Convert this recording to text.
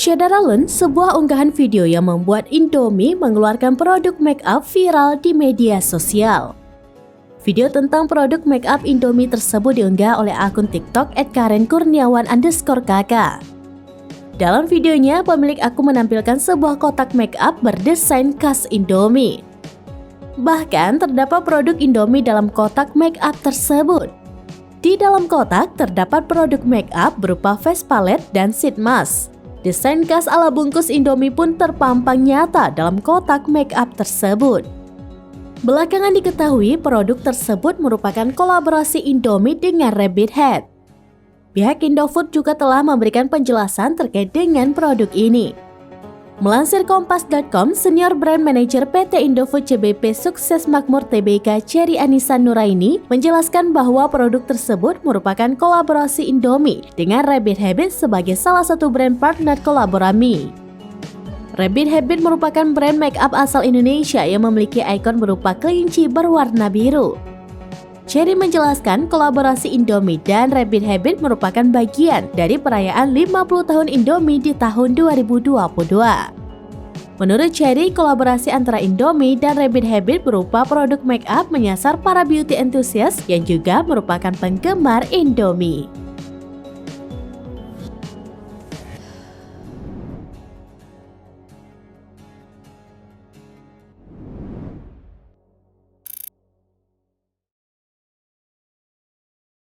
Shadaralun, sebuah unggahan video yang membuat Indomie mengeluarkan produk make up viral di media sosial. Video tentang produk make up Indomie tersebut diunggah oleh akun TikTok @karenkurniawan_kk. Dalam videonya, pemilik akun menampilkan sebuah kotak make up berdesain khas Indomie. Bahkan terdapat produk Indomie dalam kotak make up tersebut. Di dalam kotak terdapat produk make up berupa face palette dan sheet mask. Desain khas ala bungkus Indomie pun terpampang nyata dalam kotak make up tersebut. Belakangan diketahui produk tersebut merupakan kolaborasi Indomie dengan Rabbit Head. Pihak Indofood juga telah memberikan penjelasan terkait dengan produk ini. Melansir Kompas.com, Senior Brand Manager PT Indofood CBP Sukses Makmur Tbk Cherry Anissa Nuraini menjelaskan bahwa produk tersebut merupakan kolaborasi Indomie dengan Rabbit Habit sebagai salah satu brand partner kolaborasi. Rabbit Habit merupakan brand make up asal Indonesia yang memiliki ikon berupa kelinci berwarna biru. Cherry menjelaskan kolaborasi Indomie dan Rabbit Habit merupakan bagian dari perayaan 50 tahun Indomie di tahun 2022. Menurut Cherry, kolaborasi antara Indomie dan Rabbit Habit berupa produk make up menyasar para beauty enthusiast yang juga merupakan penggemar Indomie.